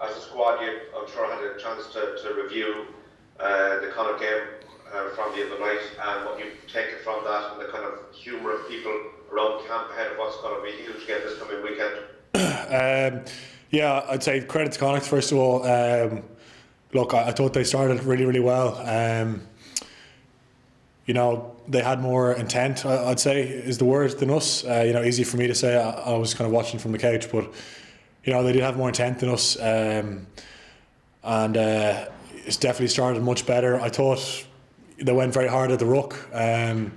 as a squad, I'm sure had a chance to review the Connacht game from the other night and what you've taken from that and the kind of humour of people around camp ahead of what's going to be a huge game this coming weekend. Yeah, I'd say credit to Connacht first of all. Look, I thought they started really, really well. You know, they had more intent, I'd say is the word, than us. You know, easy for me to say. I was kind of watching from the couch, but you know, they did have more intent than us, and it's definitely started much better. I thought they went very hard at the ruck. You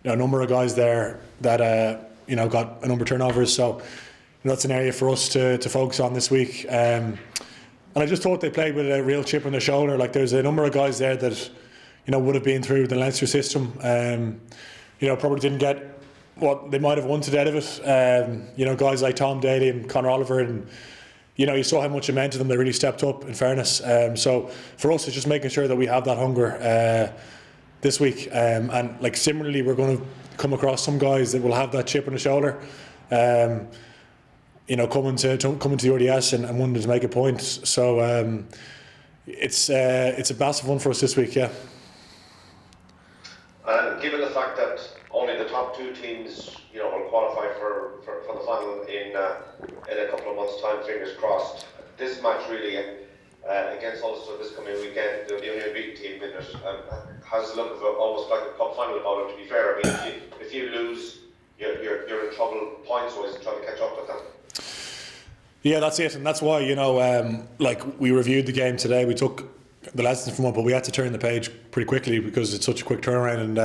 know, a number of guys there that you know, got a number of turnovers, so you know, that's an area for us to focus on this week. And I just thought they played with a real chip on their shoulder. Like, there's a number of guys there that, you know, would have been through the Leinster system. You know, probably didn't get what they might have wanted out of it. You know, guys like Tom Daly and Conor Oliver, and you know, you saw how much it meant to them. They really stepped up, in fairness. So for us, it's just making sure that we have that hunger this week. And like, similarly, we're going to come across some guys that will have that chip on the shoulder. You know, coming to the RDS and wanting to make a point. So it's a massive one for us this week, yeah. And given the fact that only the top two teams, you know, will qualify for the final in a couple of months' time, fingers crossed, this match really against Ulster this coming weekend, the only unbeaten team in it, has a look of almost like a cup final about it. To be fair, I mean, if you lose, you're in trouble points-wise and trying to catch up with them. Yeah, that's it, and that's why, you know, like, we reviewed the game today. We took the lessons from it, but we had to turn the page pretty quickly because it's such a quick turnaround. And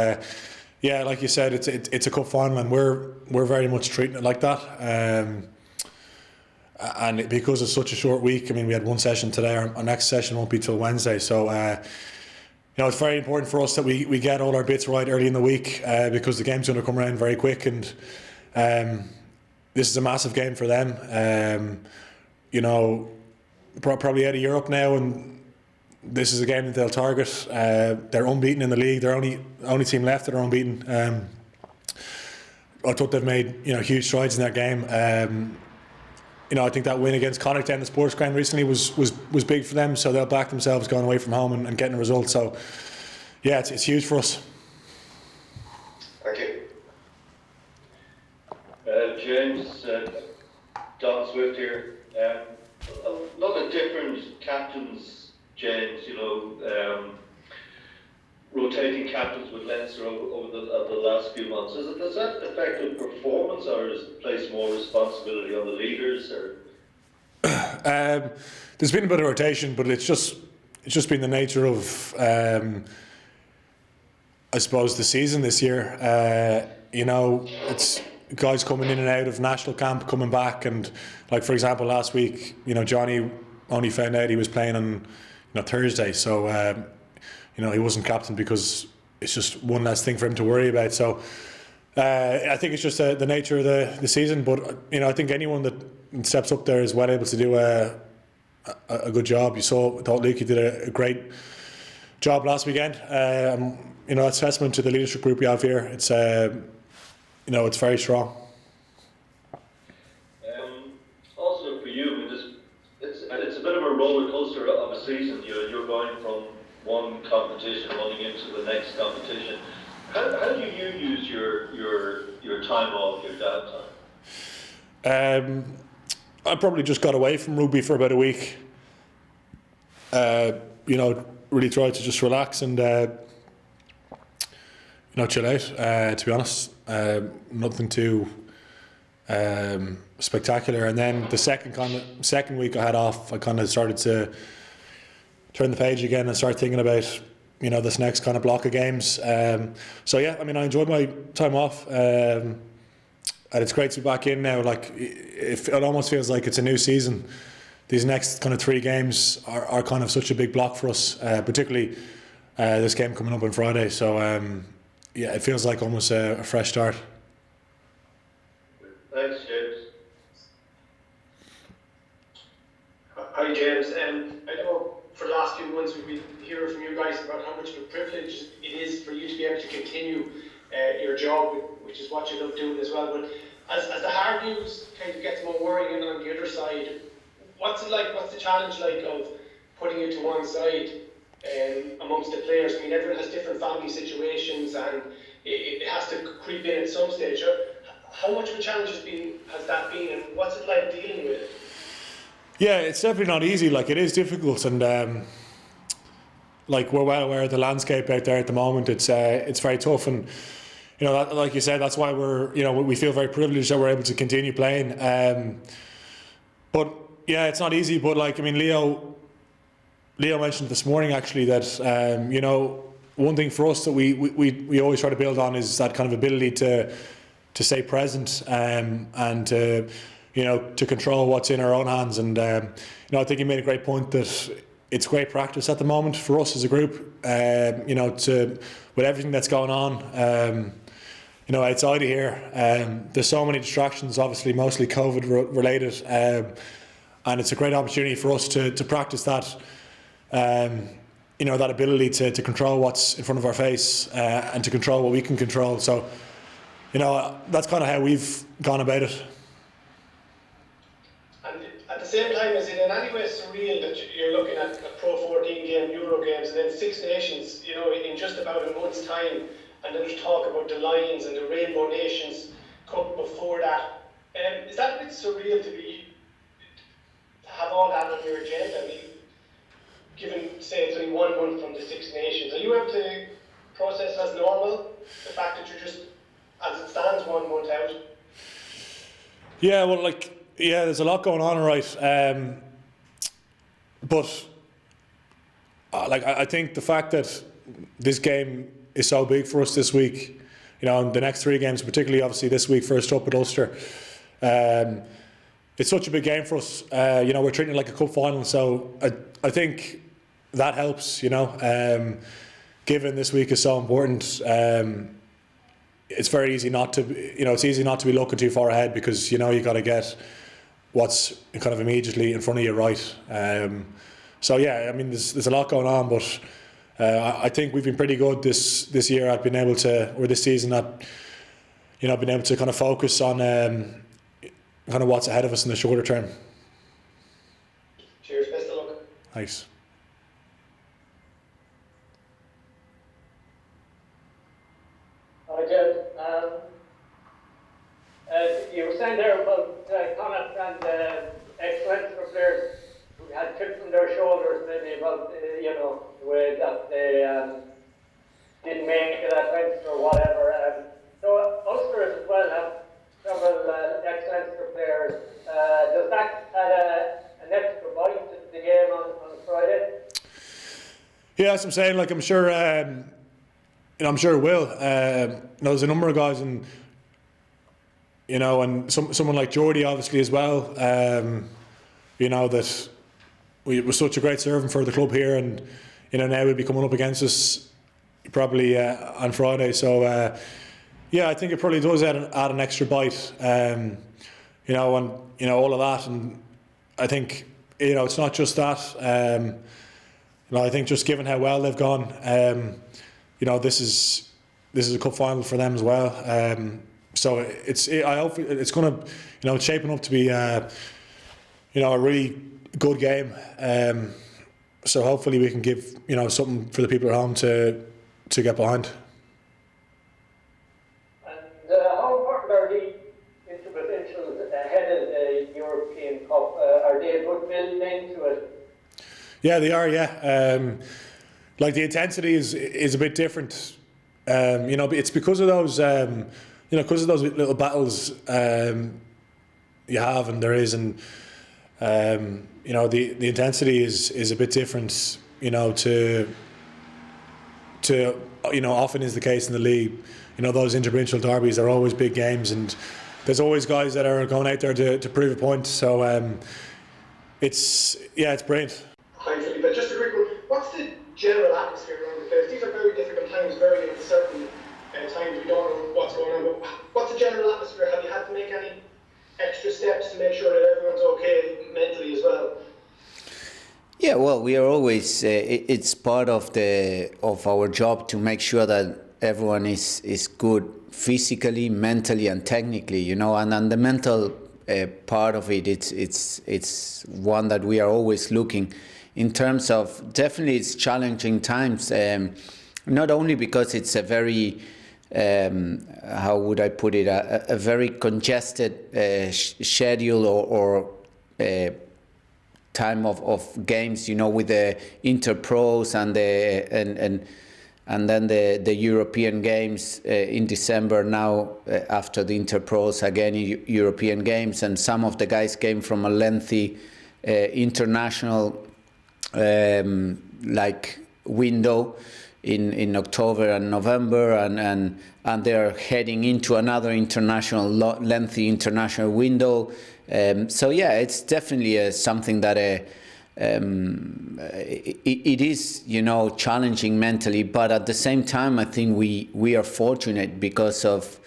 yeah, like you said, it's a cup final, and we're very much treating it like that. And because it's such a short week, I mean, we had one session today. Our next session won't be till Wednesday, so you know, it's very important for us that we get all our bits right early in the week, because the game's going to come around very quick, and this is a massive game for them. You know, probably out of Europe now, and this is a game that they'll target. They're unbeaten in the league. They're only team left that are unbeaten. I thought they've made, you know, huge strides in that game. You know, I think that win against Connacht down the sports ground recently was big for them. So they'll back themselves going away from home and getting a result. So yeah, it's huge for us. Thank you. James, Don Swift here. A lot of different captains, James, you know, rotating captains with Leinster over the last few months. Does that affect the performance, or does it place more responsibility on the leaders? Or there's been a bit of rotation, but it's just been the nature of, I suppose, the season this year. You know, it's guys coming in and out of national camp, coming back, and like, for example, last week, you know, Johnny only found out he was playing on, you know, Thursday, so you know, he wasn't captain because it's just one less thing for him to worry about. So I think it's just the nature of the season, but you know, I think anyone that steps up there is well able to do a good job. I thought Lukey did a great job last weekend. You know, it's testament to the leadership group we have here. It's you know, it's very strong. Also for you, I mean, it's a bit of a roller coaster of a season. You're going from one competition running into the next competition. How do you use your time off, your downtime? I probably just got away from rugby for about a week. You know, really tried to just relax and you know, chill out. To be honest, nothing too spectacular. And then the second week I had off, I kind of started to turn the page again and start thinking about, you know, this next kind of block of games. So yeah, I mean, I enjoyed my time off, and it's great to be back in now. Like, it almost feels like it's a new season. These next kind of 3 games are kind of such a big block for us, particularly this game coming up on Friday. So yeah, it feels like almost a fresh start. Thanks, James. Hi, James. I know for the last few months we've been hearing from you guys about how much of a privilege it is for you to be able to continue your job, which is what you love doing as well. But as the hard news kind of gets more worrying on the other side, what's it like? What's the challenge like of putting it to one side amongst the players? I mean, everyone has different family situations, and it has to creep in at some stage. How much of a challenge has that been, and what's it like dealing with it? Yeah, it's definitely not easy. Like, it is difficult, and like, we're well aware of the landscape out there at the moment. It's very tough, and you know, that, like you said, that's why we feel very privileged that we're able to continue playing. But yeah, it's not easy. But like, I mean, Leo mentioned this morning actually that you know, one thing for us that we always try to build on is that kind of ability to stay present and to, you know, to control what's in our own hands. And you know, I think you made a great point that it's great practice at the moment for us as a group. You know, with everything that's going on. You know, outside of here, there's so many distractions, obviously mostly COVID related, and it's a great opportunity for us to practice that. You know, that ability to control what's in front of our face and to control what we can control. So, you know, that's kind of how we've gone about it. And at the same time, is it in any way surreal that you're looking at a Pro14 game, Euro games, and then Six Nations, you know, in just about a month's time, and then there's talk about the Lions and the Rainbow Nations Cup before that. Is that a bit surreal to have all that on your agenda? I mean, given, say, it's only 1 month from the Six Nations, are you able to process as normal the fact that you're just, as it stands, 1 month out? Yeah, well, like, yeah, there's a lot going on, right? But like, I think the fact that this game is so big for us this week, you know, and the next 3 games, particularly obviously this week, first up at Ulster, it's such a big game for us. You know, we're treating it like a cup final, so I think that helps, you know. Given this week is so important, it's very easy not to, you know, it's easy not to be looking too far ahead, because, you know, you got to get what's kind of immediately in front of you right. So yeah, I mean, there's a lot going on, but I think we've been pretty good this year at being able to, or this season, at, you know, being able to kind of focus on kind of what's ahead of us in the shorter term. Cheers, best of luck. Thanks. Hi, Jed. You were saying there about Connacht and excellence for players who had chips on their shoulders, maybe about you know, the way that they didn't make it at Leinster or whatever. So Ulster as well have several excellence for players. Does that add an extra bite to the game on Friday? Yeah, as I'm saying, like, I'm sure, you know, I'm sure it will. You know, there's a number of guys, and you know, and someone like Geordie obviously as well. You know, that we was such a great servant for the club here, and you know, now he'll be coming up against us probably on Friday. So yeah, I think it probably does add an extra bite. You know, and you know, all of that, and I think, you know, it's not just that. You know, I think just given how well they've gone, you know, this is a cup final for them as well. So I hope it's going to, you know, it's shaping up to be, you know, a really good game. So hopefully we can give, you know, something for the people at home to get behind. And how important are the interprovincials ahead of the European Cup? Are they a good build into it? Yeah, they are. Yeah, like, the intensity is a bit different. You know, it's because of those, you know, because of those little battles you have, and there is, and you know, the intensity is a bit different. You know, to you know, often is the case in the league. You know, those interprovincial derbies are always big games, and there's always guys that are going out there to prove a point. So it's brilliant. Hi, Felipe. But just a quick one. What's the general atmosphere around the place? These are very difficult times, very uncertain times. We don't know what's going on. But what's the general atmosphere? Have you had to make any extra steps to make sure that everyone's okay mentally as well? Yeah, well, we are always. It's part of our job to make sure that everyone is good physically, mentally, and technically. You know, and the mental part of it. It's one that we are always looking. In terms of, definitely it's challenging times, not only because it's a very, how would I put it, a very congested schedule or time of games, you know, with the Interpros and then the European games in December now, after the Interpros again European games, and some of the guys came from a lengthy international like window in October and November, and they're heading into another international lengthy international window. So yeah, it's definitely something that it is, you know, challenging mentally, but at the same time, I think we are fortunate because of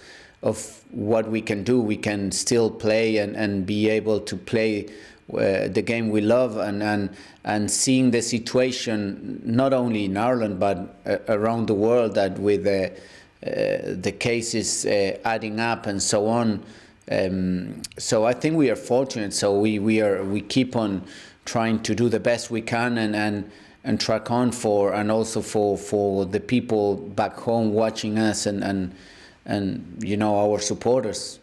what we can do. We can still play and be able to play the game we love, and seeing the situation not only in Ireland but around the world, that with the cases adding up and so on. So I think we are fortunate. So we keep on trying to do the best we can and track on for, and also for the people back home watching us and you know, our supporters.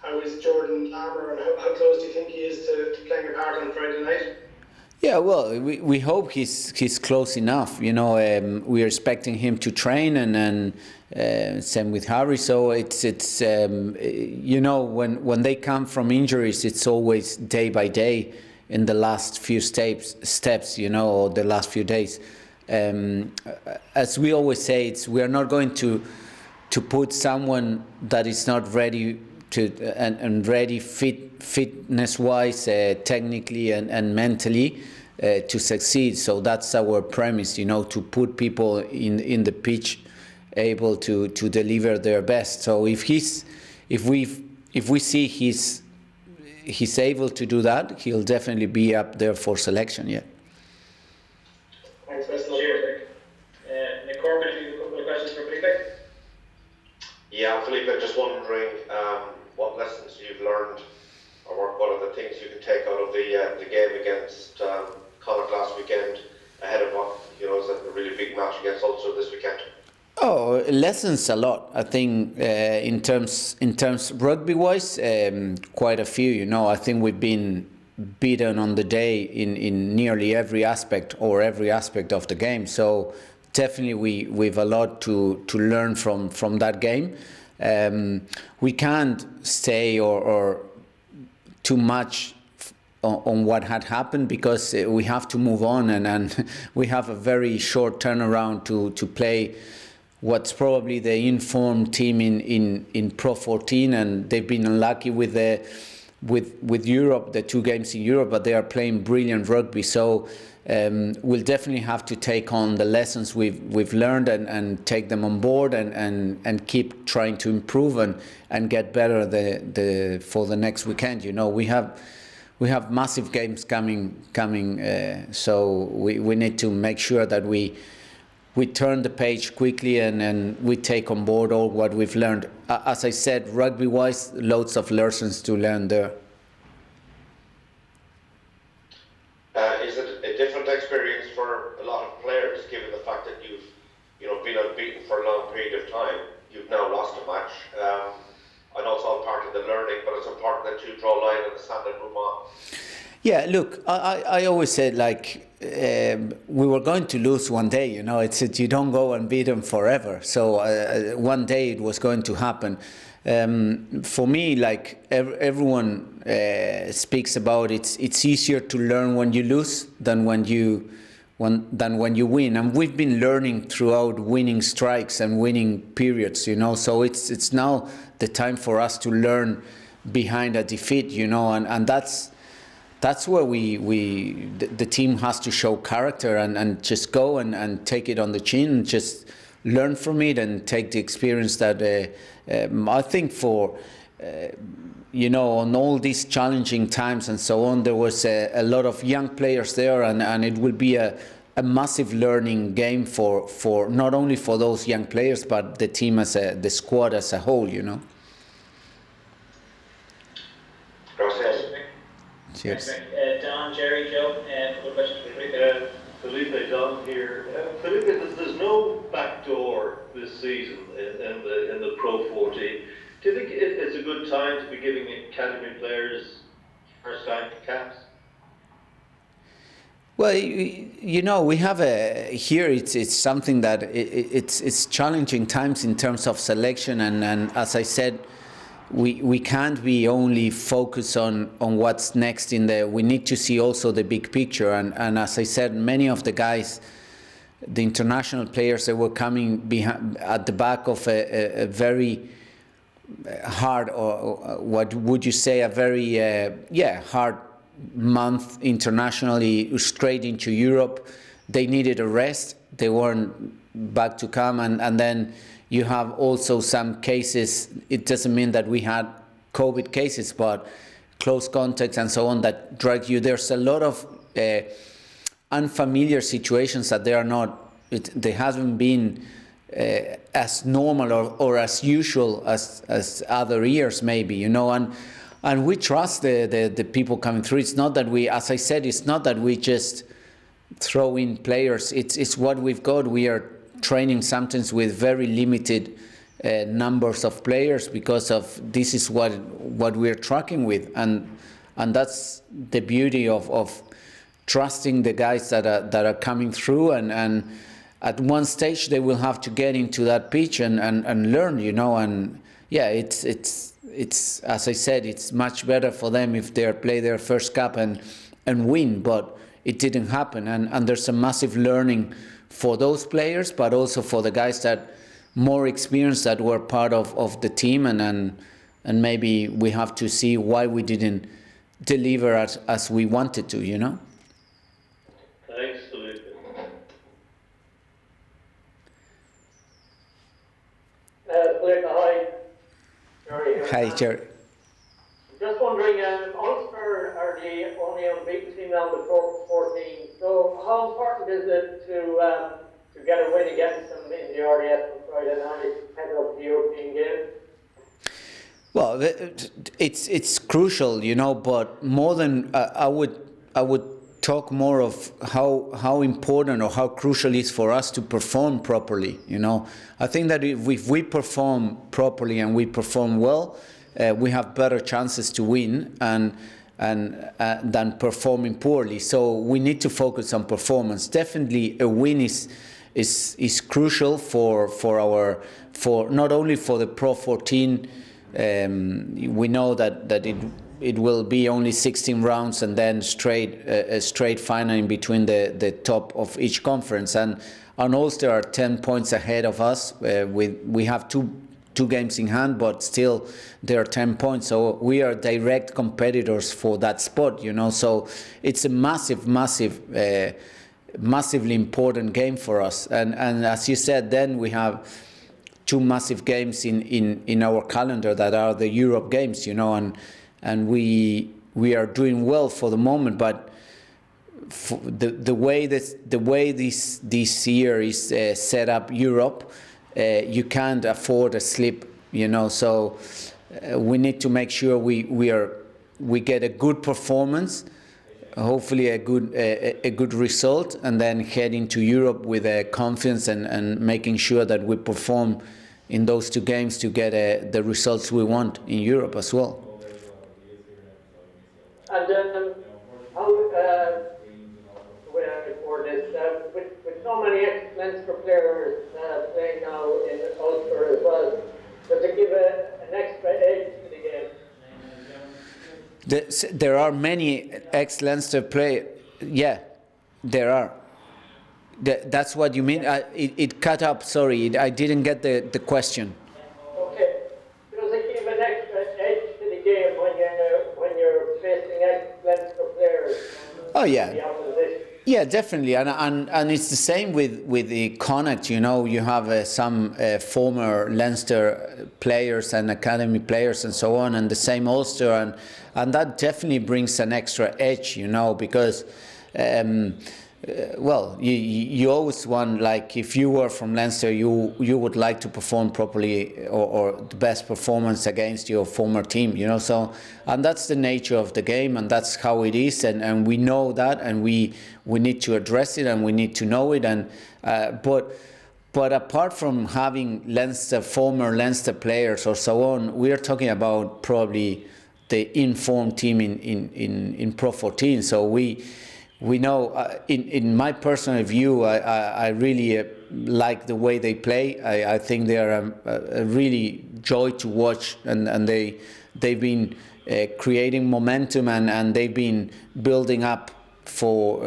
How is Jordan Larmour, and how close do you think he is to playing a part on Friday night? Yeah, well, we hope he's close enough. You know, we are expecting him to train, and same with Harry. So it's you know, when they come from injuries, it's always day by day in the last few steps, you know, or the last few days. As we always say, we are not going to put someone that is not ready and ready fitness wise, technically and mentally to succeed. So that's our premise, you know, to put people in the pitch able to deliver their best. So if we see he's able to do that, he'll definitely be up there for selection. Yeah. Thanks, best of luck. Nick Corbett, a couple of questions for Felipe. Yeah, Felipe, just wondering what lessons you've learned, or what are the things you can take out of the game against Connacht last weekend, ahead of what, you know, is a really big match against Ulster this weekend? Oh, lessons a lot. I think in terms rugby wise, quite a few. You know, I think we've been beaten on the day in nearly every aspect of the game. So definitely we've a lot to learn from that game. We can't stay or too much on what had happened, because we have to move on, and we have a very short turnaround to play what's probably the informed team in Pro14, and they've been unlucky with Europe, the 2 games in Europe, but they are playing brilliant rugby. So we'll definitely have to take on the lessons we've learned and take them on board and keep trying to improve and get better for the next weekend. You know, we have massive games coming, so we need to make sure that we turn the page quickly and we take on board all what we've learned. As I said, rugby-wise, loads of lessons to learn there. Is it a different experience for a lot of players, given the fact that you've, you know, been unbeaten for a long period of time? You've now lost a match. I know it's all part of the learning, but it's important that you draw a line in the sand and move on. Yeah, look, I always said, like, we were going to lose one day, you know. It's you don't go and beat them forever. So one day it was going to happen. For me, like everyone speaks about, it's easier to learn when you lose than when you win. And we've been learning throughout winning strikes and winning periods, you know. So it's now the time for us to learn behind a defeat, you know, and that's where the team has to show character and just go and take it on the chin and just learn from it and take the experience that I think for you know, on all these challenging times and so on, there was a lot of young players there, and it will be a massive learning game for not only for those young players but the team the squad as a whole, you know. Cheers. Don, Jerry, Joe, good questions for Felipe. Felipe, Don here. Felipe, there's no back door this season in the Pro 14. Do you think it's a good time to be giving academy players first time caps? Well, you know, we have here. It's something that it's challenging times in terms of selection, and as I said, we can't be only focused on what's next in the. We need to see also the big picture, and as I said, many of the guys, the international players that were coming behind at the back of a very hard, or what would you say, a very hard month internationally, straight into Europe. They needed a rest. They weren't back to come, and then you have also some cases. It doesn't mean that we had COVID cases, but close contacts and so on that drag you. There's a lot of unfamiliar situations that they are not. They haven't been as normal or as usual as other years, maybe, you know, and we trust the people coming through. It's not that we, as I said, it's not that we just throw in players. It's what we've got. We are training sometimes with very limited numbers of players because of this is what we're tracking with, and that's the beauty of trusting the guys that are coming through, and at one stage they will have to get into that pitch and learn, you know, and yeah, it's as I said, it's much better for them if they play their first cup and win, but it didn't happen, and there's a massive learning for those players, but also for the guys that more experienced that were part of the team, and maybe we have to see why we didn't deliver as we wanted to, you know. Thanks, Felipe. Felipe, hi. Jerry here. Hi, Jerry. Just wondering, Ulster are the only unbeaten team now with 14. So how important is it to get a win against them in the RDS on Friday night, heading up the European game? Well, it's crucial, you know, but more than I would talk more of how important or how crucial it is for us to perform properly, you know. I think that if we perform properly and we perform well, we have better chances to win and than performing poorly. So we need to focus on performance. Definitely, a win is crucial for not only for the Pro 14. We know that it will be only 16 rounds and then a straight final in between the top of each conference, and Ulster are 10 points ahead of us. We have two games in hand, but still there are 10 points. So we are direct competitors for that spot, you know. So it's a massively important game for us. And as you said, then we have two massive games in our calendar that are the Europe games, you know, and we are doing well for the moment, but for the way this year is set up, Europe. You can't afford a slip, you know. So we need to make sure we get a good performance, hopefully a good result, and then head into Europe with confidence and making sure that we perform in those two games to get the results we want in Europe as well. And how for this with so many ex-Leinster players playing now in Ulster as well, does it give an extra edge to the game? There are many ex-Leinster players. Yeah, there are. That's what you mean? It cut up. Sorry, I didn't get the question. Okay. Does it give an extra edge to the game when you're facing ex-Leinster players? Oh yeah. The opposition? Yeah, definitely, and it's the same with the Connacht. You know, you have some former Leinster players and academy players and so on, and the same Ulster, and that definitely brings an extra edge. You know, because well, you always want, like, if you were from Leinster, you would like to perform properly or the best performance against your former team, you know. So, and that's the nature of the game, and that's how it is, and we know that, and we need to address it, and we need to know it, and but apart from having former Leinster players or so on, we are talking about probably the informed team in Pro 14. So we know, in my personal view, I really like the way they play. I think they are a really joy to watch, and they've been creating momentum, and they've been building up for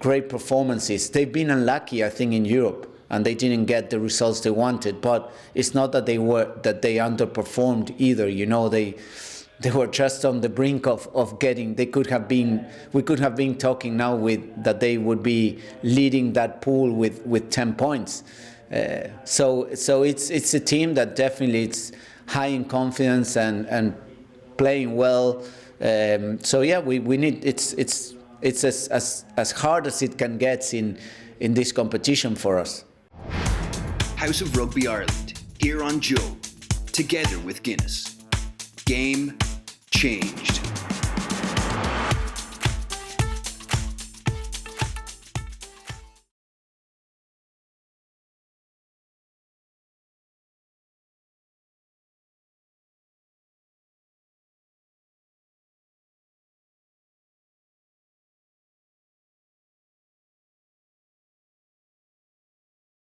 great performances. They've been unlucky, I think, in Europe, and they didn't get the results they wanted. But it's not that they underperformed either. You know, they were just on the brink of getting. We could have been talking now that they would be leading that pool with 10 points. So it's a team that definitely it's high in confidence and playing well. So yeah, we need. It's as hard as it can get in this competition for us. House of Rugby Ireland, here on Joe, together with Guinness. Game changed.